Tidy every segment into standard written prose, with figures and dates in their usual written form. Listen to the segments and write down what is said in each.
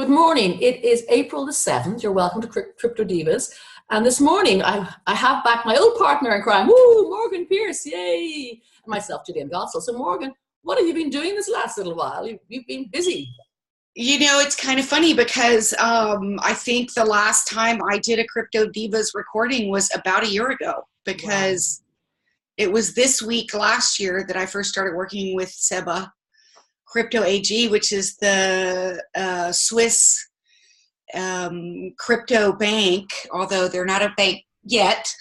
Good morning. It is April the 7th. You're welcome to Crypto Divas. And this morning, I have back my old partner in crime, woo, Morgan Pierce, yay! And myself, Julian Gossel. So Morgan, what have you been doing this last little while? You've been busy. You know, it's kind of funny because I think the last time I did a Crypto Divas recording was about a year ago, because It was this week last year that I first started working with SEBA Crypto AG, which is the Swiss crypto bank, although they're not a bank yet,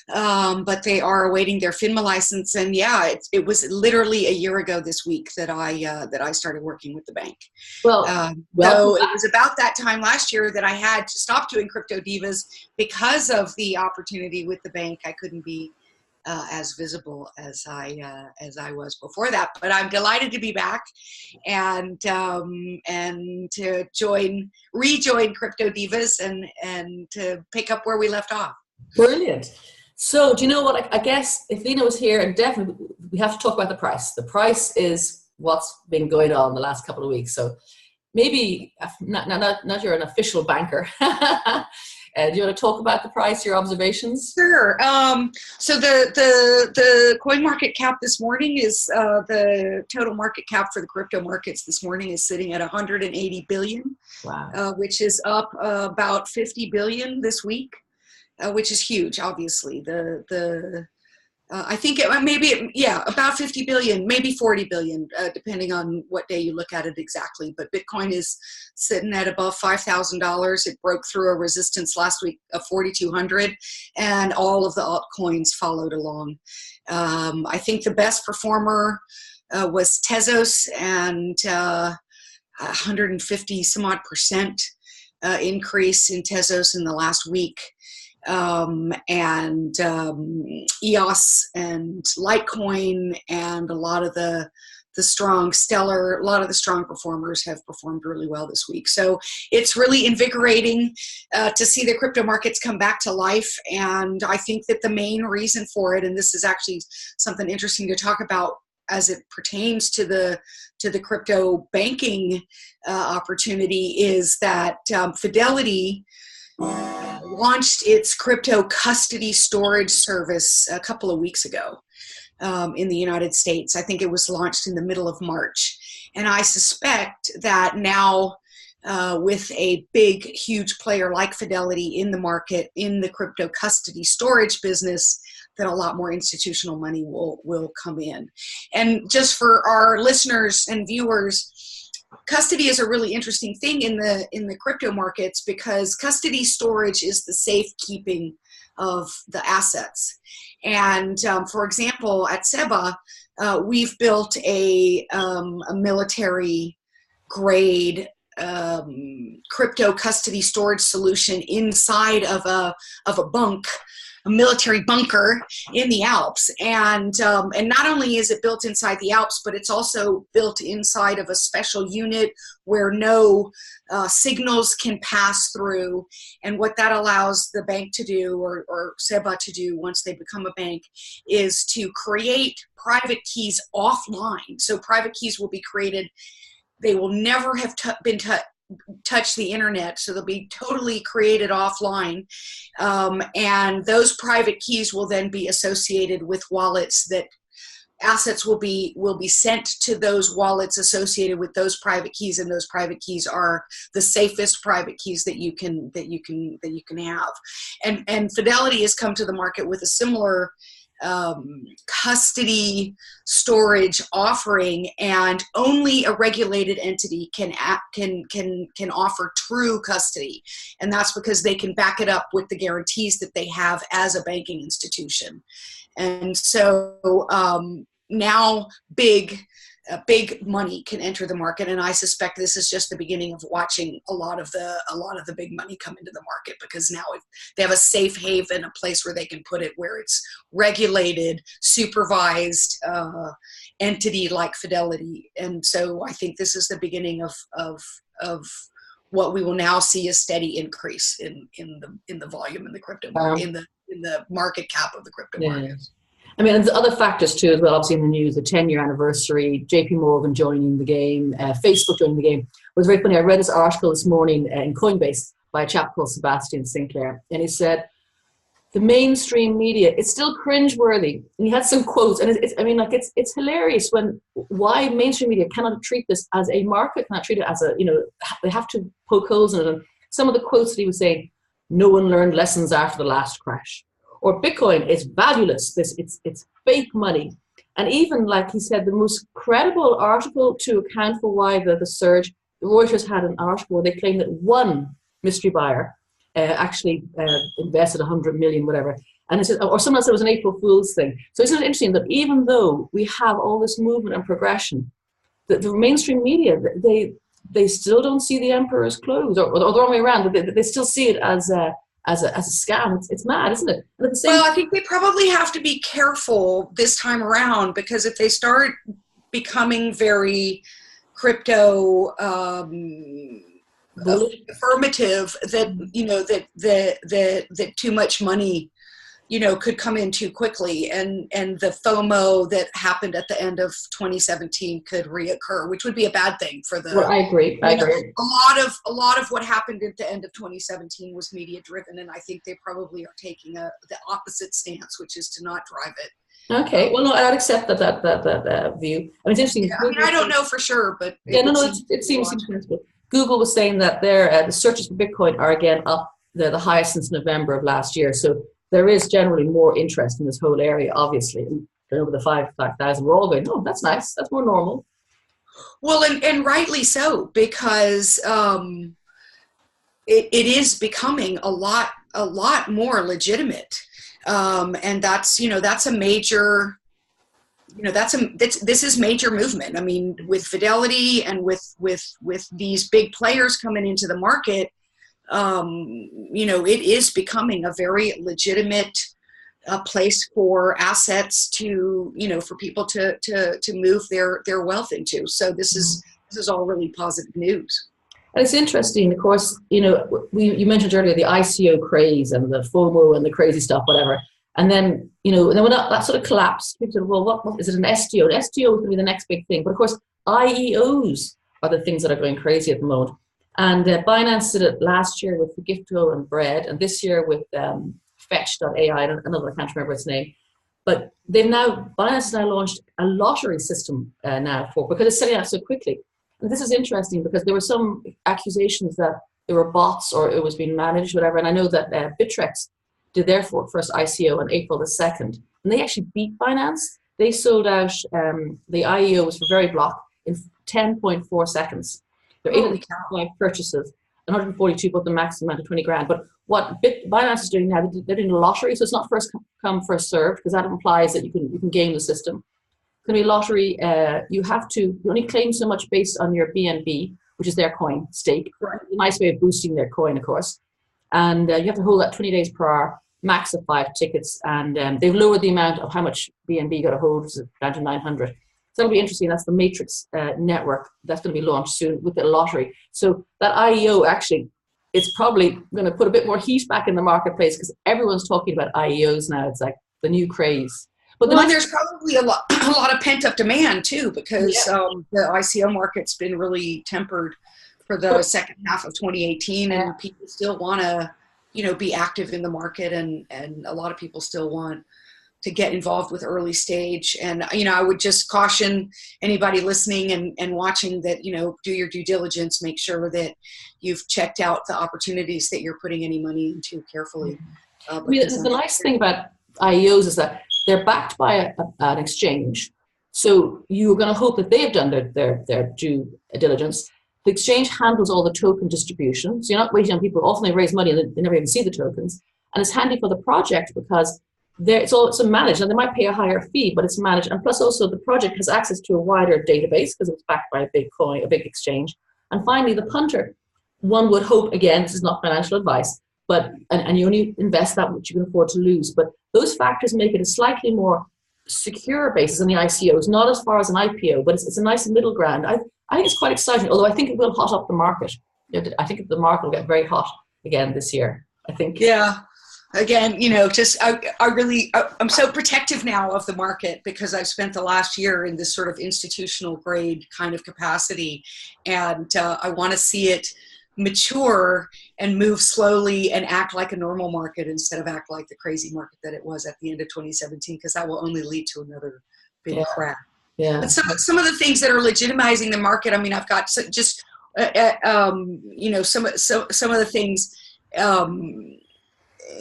but they are awaiting their FINMA license. And yeah, it was literally a year ago this week that I started working with the bank. So it was about that time last year that I had to stop doing Crypto Divas because of the opportunity with the bank. I couldn't be as visible as I was before that, but I'm delighted to be back and to rejoin Crypto Divas and to pick up where we left off. Brilliant. So do you know what? I guess if Lena was here, and definitely we have to talk about the price. The price is what's been going on the last couple of weeks. So maybe not you're an official banker. Do you want to talk about the price, your observations? Sure. So the coin market cap this morning is the total market cap for the crypto markets this morning is sitting at 180 billion, which is up about 50 billion this week, which is huge. Obviously, I think about 50 billion, maybe 40 billion, depending on what day you look at it exactly. But Bitcoin is sitting at above $5,000. It broke through a resistance last week of 4,200, and all of the altcoins followed along. I think the best performer was Tezos, and 150 some odd percent increase in Tezos in the last week. EOS and Litecoin and a lot of the strong performers have performed really well this week. So it's really invigorating to see the crypto markets come back to life. And I think that the main reason for it, and this is actually something interesting to talk about as it pertains to the crypto banking opportunity, is that Fidelity launched its crypto custody storage service a couple of weeks ago in the United States. I think it was launched in the middle of March. And I suspect that now with a big, huge player like Fidelity in the market, in the crypto custody storage business, that a lot more institutional money will come in. And just for our listeners and viewers, custody is a really interesting thing in the crypto markets, because custody storage is the safekeeping of the assets. And for example, at SEBA, we've built a military grade crypto custody storage solution inside of a military bunker in the Alps, and not only is it built inside the Alps, but it's also built inside of a special unit where no signals can pass through. And what that allows the bank to do, or SEBA to do once they become a bank, is to create private keys offline. So private keys will be created; they will never have been touch the internet, so they'll be totally created offline, and those private keys will then be associated with wallets. That assets will be sent to those wallets associated with those private keys, and those private keys are the safest private keys that you can have. And Fidelity has come to the market with a similar custody storage offering, and only a regulated entity can offer true custody, and that's because they can back it up with the guarantees that they have as a banking institution. And so now big money can enter the market, and I suspect this is just the beginning of watching a lot of the big money come into the market, because now they have a safe haven, a place where they can put it, where it's regulated, supervised entity like Fidelity. And so I think this is the beginning of what we will now see, a steady increase in the volume in the crypto market, in the market cap of the crypto market. I mean, and the other factors too as well, obviously in the news, the 10-year anniversary, JP Morgan joining the game, Facebook joining the game. It was very funny. I read this article this morning in Coinbase by a chap called Sebastian Sinclair, and he said, the mainstream media, it's still cringeworthy. And he had some quotes, and it's hilarious why mainstream media cannot treat this as a market, cannot treat it as they have to poke holes in it. And some of the quotes that he was saying, no one learned lessons after the last crash. Or Bitcoin is valueless. It's fake money. And even, like he said, the most credible article to account for why the surge, Reuters had an article where they claimed that one mystery buyer actually invested 100 million, whatever. And it said, or someone else said it was an April Fool's thing. So isn't it interesting that even though we have all this movement and progression, that the mainstream media, they still don't see the emperor's clothes, or the wrong way around. They still see it as a scam. It's mad, isn't it? And at the same well, I think they probably have to be careful this time around, because if they start becoming very crypto affirmative, that that too much money could come in too quickly, and the FOMO that happened at the end of 2017 could reoccur, which would be a bad thing for the. Well, I agree. A lot of what happened at the end of 2017 was media driven, and I think they probably are taking the opposite stance, which is to not drive it. Okay. Well, no, I'd accept that view. I mean, it's interesting. Yeah, I mean, I don't know for sure, but it seems sensible. Google was saying that the searches for Bitcoin are again up. They're the highest since November of last year. So there is generally more interest in this whole area, obviously. And over the 5,000, we're all going, oh, that's nice. That's more normal. Well, and rightly so, because it is becoming a lot more legitimate. And that's a major, this is major movement. I mean, with Fidelity and with these big players coming into the market, it is becoming a very legitimate place for assets to, for people to move their wealth into. So this is all really positive news. And it's interesting, of course, you mentioned earlier the ICO craze and the FOMO and the crazy stuff, whatever. And then, and then when that sort of collapsed, people said, well, what is it, an STO? An STO is going to be the next big thing. But of course, IEOs are the things that are going crazy at the moment. And Binance did it last year with Gifto and Bread, and this year with Fetch.ai, another, I can't remember its name. But Binance has now launched a lottery system because it's selling out so quickly. And this is interesting because there were some accusations that there were bots or it was being managed, whatever. And I know that Bittrex did their first ICO on April the 2nd. And they actually beat Binance. They sold out the IEOs for Veriblock in 10.4 seconds. There are 805 purchases, 142 put the maximum amount of 20 grand. But what Binance is doing now, they're doing a lottery. So it's not first come, first served, because that implies that you can game the system. It's going to be a lottery. You only claim so much based on your BNB, which is their coin stake. Right. A nice way of boosting their coin, of course. And you have to hold that 20 days per hour, max of 5 tickets. And they've lowered the amount of how much BNB you got to hold down to 900. So that'll be interesting. That's the Matrix network that's going to be launched soon with the lottery. So that IEO actually, it's probably going to put a bit more heat back in the marketplace because everyone's talking about IEOs now. It's like the new craze. But there's probably a lot of pent up demand too, because the ICO market's been really tempered for the second half of 2018, and people still want to, be active in the market, and a lot of people still want to get involved with early stage. And, I would just caution anybody listening and watching that, do your due diligence, make sure that you've checked out the opportunities that you're putting any money into carefully. The nice thing about IEOs is that they're backed by an exchange. So you're going to hope that they have done their due diligence. The exchange handles all the token distribution. So you're not waiting on people. Often they raise money and they never even see the tokens. And it's handy for the project because it's managed. And they might pay a higher fee, but it's managed. And plus also the project has access to a wider database because it's backed by a big exchange. And finally, the punter, one would hope, again, this is not financial advice, but and you only invest that which you can afford to lose. But those factors make it a slightly more secure basis than the ICOs, not as far as an IPO, but it's a nice middle ground. I think it's quite exciting, although I think it will hot up the market. I think the market will get very hot again this year, I think. Yeah. Again, just I'm so protective now of the market because I've spent the last year in this sort of institutional grade kind of capacity, and I want to see it mature and move slowly and act like a normal market instead of act like the crazy market that it was at the end of 2017, because that will only lead to another big crash. Yeah. But some of the things that are legitimizing the market, I mean, I've got just some of the things.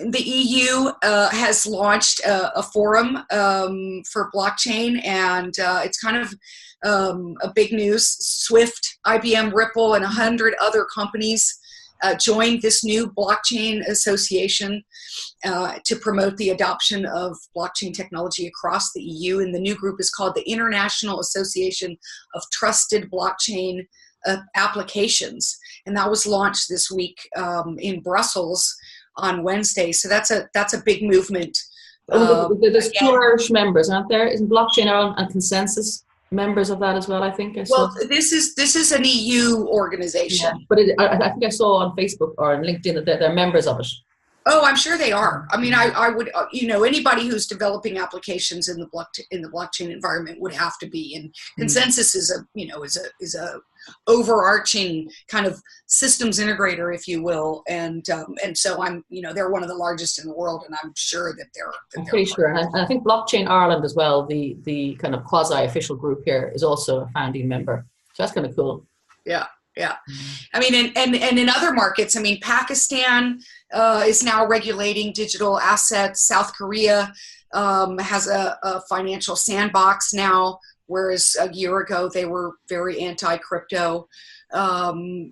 The EU has launched a forum for blockchain, and it's kind of a big news. Swift, IBM, Ripple, and 100 other companies joined this new blockchain association to promote the adoption of blockchain technology across the EU. And the new group is called the International Association of Trusted Blockchain Applications. And that was launched this week in Brussels on Wednesday. So that's a big movement. There's two Irish members, aren't there? Isn't Blockchain Ireland and Consensus members of that as well, I think? Well, this is an EU organization. Yeah, but I think I saw on Facebook or on LinkedIn that they're members of it. Oh, I'm sure they are. I mean, I would, anybody who's developing applications in the blockchain environment would have to be. And Consensus is a overarching kind of systems integrator, if you will. And so they're one of the largest in the world, and I'm sure that I'm pretty sure. And I think Blockchain Ireland as well, the kind of quasi-official group here, is also a founding member. So that's kind of cool. Yeah. Yeah. I mean, and in other markets, I mean, Pakistan is now regulating digital assets. South Korea has a financial sandbox now, whereas a year ago they were very anti-crypto. Across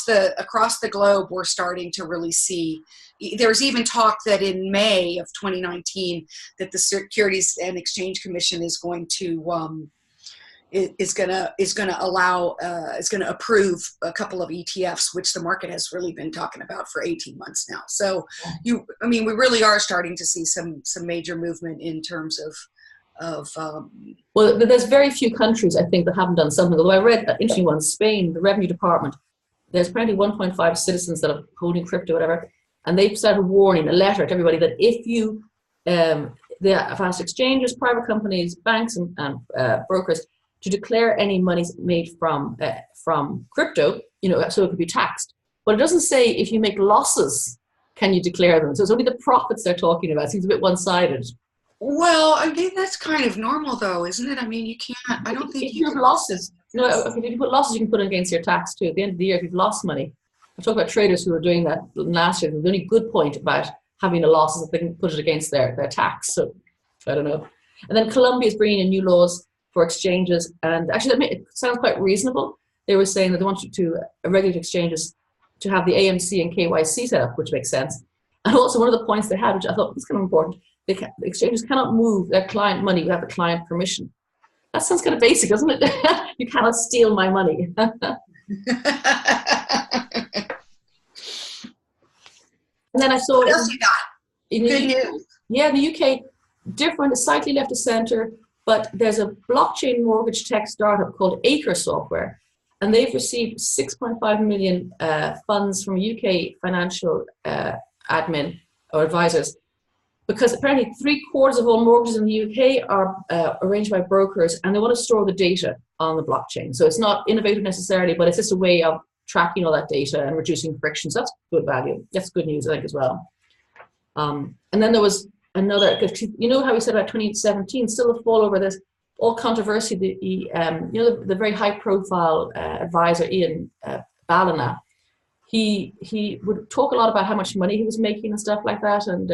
the globe, we're starting to really see. There's even talk that in May of 2019 that the Securities and Exchange Commission is going to is going to approve a couple of ETFs, which the market has really been talking about for 18 months now. So we really are starting to see some major movement in terms of well, there's very few countries, I think, that haven't done something. Although I read an interesting one, Spain, the revenue department, there's apparently 1.5 citizens that are holding crypto, whatever, and they've started warning, a letter to everybody, that if you, the fast exchanges, private companies, banks, and brokers, to declare any monies made from crypto, so it could be taxed. But it doesn't say if you make losses, can you declare them? So it's only the profits they're talking about. It seems a bit one-sided. Well, I mean, that's kind of normal, though, isn't it? I mean, you can't. I don't think if you have losses. If you put losses, you can put it against your tax too. At the end of the year, if you've lost money, I talk about traders who were doing that last year. The only good point about having a loss is that they can put it against their tax. So I don't know. And then Colombia is bringing in new laws for exchanges, and actually it sounds quite reasonable. They were saying that they wanted to regulate exchanges to have the AMC and KYC set up, which makes sense. And also one of the points they had, which I thought was kind of important, the exchanges cannot move their client money without the client permission. That sounds kind of basic, doesn't it? You cannot steal my money. And then I saw what else you got? Good news. Yeah, in the UK, different, slightly left of center, but there's a blockchain mortgage tech startup called Acre Software, and they've received 6.5 million funds from UK financial admin or advisors, because apparently 3/4 of all mortgages in the UK are arranged by brokers, and they want to store the data on the blockchain. So it's not innovative necessarily, but it's just a way of tracking all that data and reducing friction. So that's good value. That's good news, I think, as well. And then there was another, you know how we said about 2017, still a fall over this, all controversy, the very high profile advisor, Ian Ballina, he would talk a lot about how much money he was making and stuff like that. And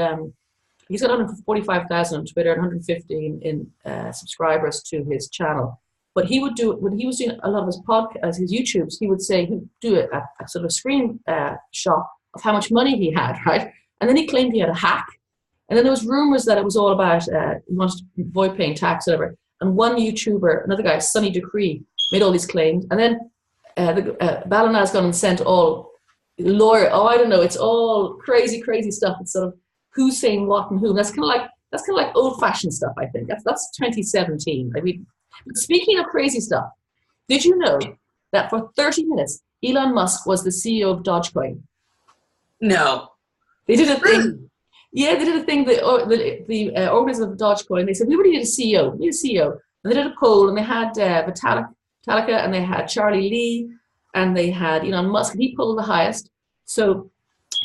he's got 145,000 on Twitter and 115 in subscribers to his channel. But he would do, when he was doing a lot of his podcasts, his YouTubes, he would say, he'd do a sort of screen shot of how much money he had, right? And then he claimed he had a hack. And then there was rumors that it was all about, he wanted to avoid paying tax, whatever. And one YouTuber, another guy, Sonny Decree, made all these claims. And then Ballina has gone and sent all I don't know, it's all crazy stuff. It's sort of who's saying what and who. That's kind of like old-fashioned stuff, I think. That's 2017. I mean, speaking of crazy stuff, did you know that for 30 minutes, Elon Musk was the CEO of Dogecoin? No. They did a Really? thing. Yeah, they did a thing. The organizers of Dogecoin, they said, we really need a CEO. We need a CEO. And they did a poll, and they had Vitalik, and they had Charlie Lee, and they had Elon Musk, and he pulled the highest. So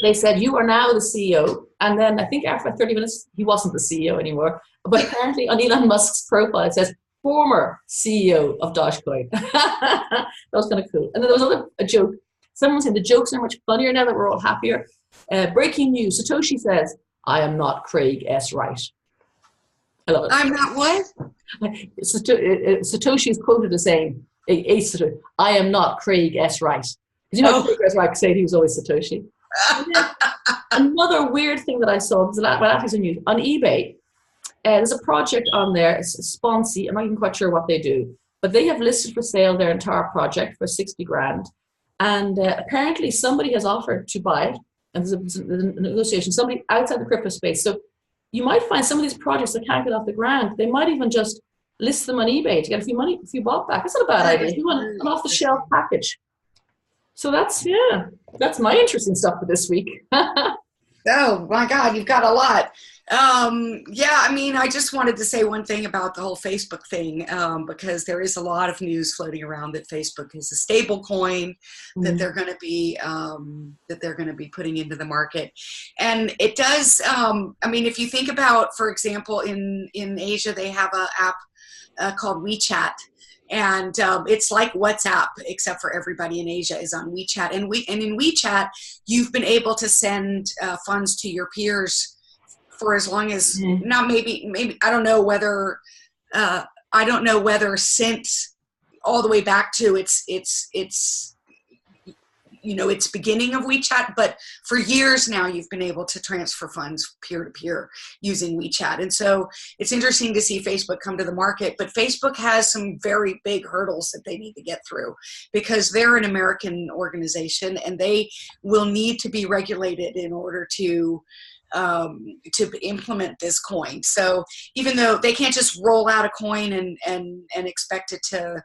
they said, you are now the CEO. And then I think after 30 minutes, he wasn't the CEO anymore. But apparently on Elon Musk's profile, it says, former CEO of Dogecoin. That was kind of cool. And then there was a joke. Someone said the jokes are much funnier now that we're all happier. Breaking news. Satoshi says, I am not Craig S. Wright. I love it. I'm not what? Satoshi is quoted as saying, I am not Craig S. Wright. Because Craig S. Wright said he was always Satoshi. Another weird thing that I saw, was news, on eBay, there's a project on there, it's Sponsy, I'm not even quite sure what they do, but they have listed for sale their entire project for 60 grand. And apparently somebody has offered to buy it, and there's a negotiation, somebody outside the crypto space. So you might find some of these projects that can't get off the ground, they might even just list them on eBay to get a few bob back. That's not a bad idea. You want an off-the-shelf package. So that's my interesting stuff for this week. Oh my God, you've got a lot. I just wanted to say one thing about the whole Facebook thing, because there is a lot of news floating around that Facebook is a stable coin that they're going to be putting into the market. And it does, if you think about, for example, in Asia, they have an app called WeChat. And it's like WhatsApp, except for everybody in Asia is on WeChat. And in WeChat, you've been able to send funds to your peers for as long as now. Maybe I don't know whether since all the way back to its beginning of WeChat, but for years now you've been able to transfer funds peer-to-peer using WeChat. And so it's interesting to see Facebook come to the market, but Facebook has some very big hurdles that they need to get through because they're an American organization and they will need to be regulated in order to implement this coin. So even though they can't just roll out a coin and expect it to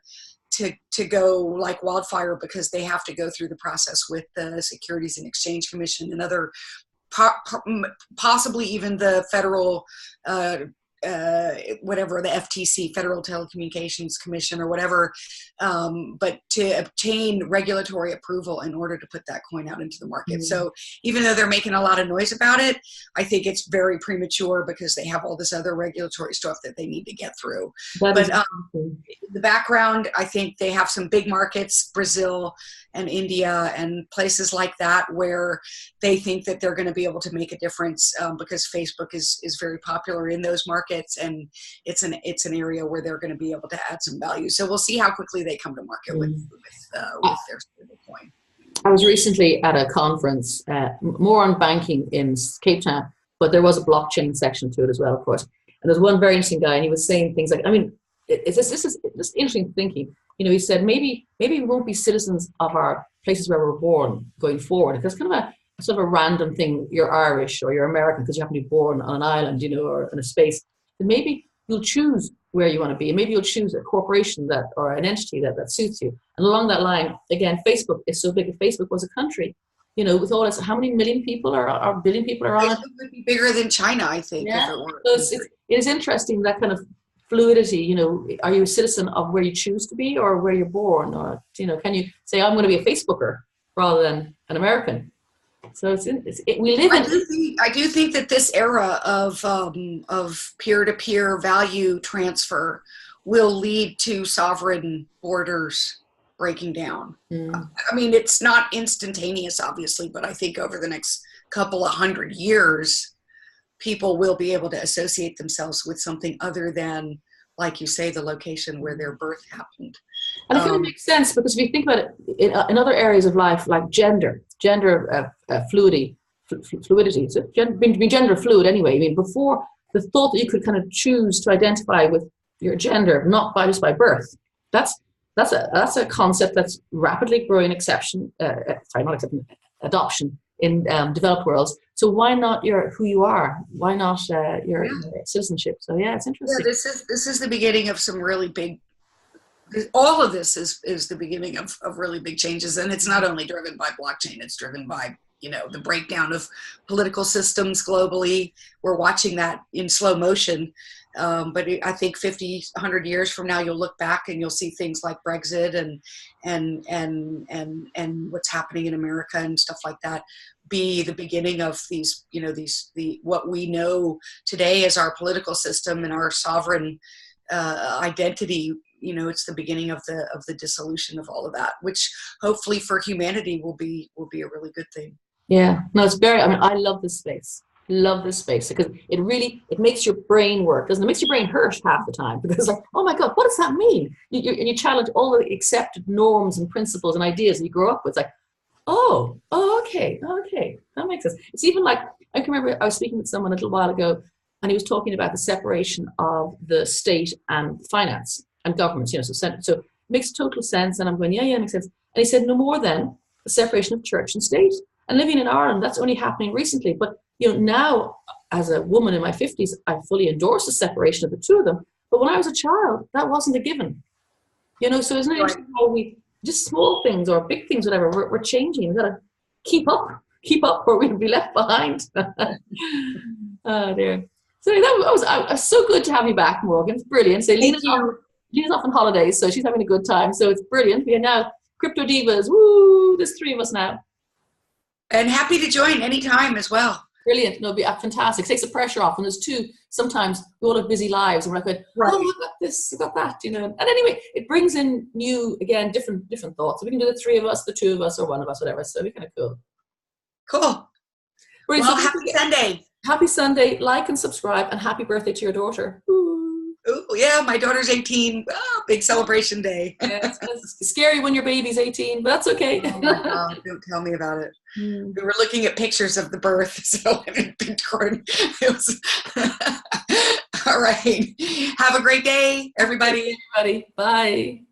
go like wildfire, because they have to go through the process with the Securities and Exchange Commission and other, possibly even the federal, the FTC, Federal Telecommunications Commission or whatever, but to obtain regulatory approval in order to put that coin out into the market. So even though they're making a lot of noise about it, I think it's very premature because they have all this other regulatory stuff that they need to get through. But the background, I think they have some big markets, Brazil and India and places like that, where they think that they're going to be able to make a difference because Facebook is very popular in those markets, and it's an area where they're going to be able to add some value. So we'll see how quickly they come to market with their stablecoin. I was recently at a conference, more on banking in Cape Town, but there was a blockchain section to it as well, of course. And there's one very interesting guy, and he was saying things like, this is just interesting thinking. He said maybe we won't be citizens of our places where we're born going forward. Because kind of a sort of a random thing. You're Irish or you're American because you happen to be born on an island, or in a space. And maybe you'll choose where you want to be, and maybe you'll choose a corporation or an entity that suits you. And along that line, again, Facebook is so big. If Facebook was a country, with all this, how many million people or billion people are on it? Facebook would be bigger than China, I think. Yeah. If it were. So it is interesting, that kind of fluidity. Are you a citizen of where you choose to be or where you're born? Or, can you say, I'm going to be a Facebooker rather than an American? So we live in. I do think that this era of peer-to-peer value transfer will lead to sovereign borders breaking down. It's not instantaneous, obviously, but I think over the next couple of 100 years, people will be able to associate themselves with something other than, like you say, the location where their birth happened. And I think it makes sense, because if you think about it, in other areas of life, like gender fluidity, so being gender fluid anyway. Before, the thought that you could kind of choose to identify with your gender, not just by birth, that's a concept that's rapidly growing adoption in developed worlds. So why not who you are? Why not your citizenship? So it's interesting. Yeah, this is the beginning of some really big. All of this is the beginning of really big changes, and it's not only driven by blockchain; it's driven by the breakdown of political systems globally. We're watching that in slow motion. But I think 50, 100 years from now, you'll look back and you'll see things like Brexit and what's happening in America and stuff like that be the beginning of these, what we know today as our political system and our sovereign identity. It's the beginning of the dissolution of all of that, which hopefully for humanity will be a really good thing. Yeah, no, it's very, I love this space. Love this space because it makes your brain work, doesn't it? It makes your brain hurt half the time because like, oh my God, what does that mean? You challenge all the accepted norms and principles and ideas that you grow up with. It's like, okay, that makes sense. It's even like, I can remember I was speaking with someone a little while ago and he was talking about the separation of the state and finance and government, so it makes total sense. And I'm going, yeah, it makes sense. And he said, no more than the separation of church and state. And living in Ireland, that's only happening recently. But now as a woman in my 50s, I fully endorse the separation of the two of them. But when I was a child, that wasn't a given. So isn't it interesting how we, just small things or big things, whatever, we're changing. We've got to keep up or we'll be left behind. Oh dear. So that was so good to have you back, Morgan. It's brilliant. So Lena's off on holidays, so she's having a good time. So it's brilliant. We are now Crypto Divas. Woo! There's 3 of us now. And happy to join anytime as well. Brilliant. No, it'd be fantastic. It takes the pressure off. And there's 2, sometimes we all have busy lives and we're like, right. I've got this, I've got that, And anyway, it brings in new, again, different thoughts. So we can do the 3 of us, the 2 of us, or 1 of us, whatever. So it'd be kind of cool. Cool. Brilliant. Well, happy Sunday. Happy Sunday. Like and subscribe and happy birthday to your daughter. Ooh, yeah, my daughter's 18. Oh, big celebration day. Yeah, it's scary when your baby's 18, but that's okay. Oh my God, don't tell me about it. We were looking at pictures of the birth, so in Bitcoin. It was all right. Have a great day, everybody. Bye.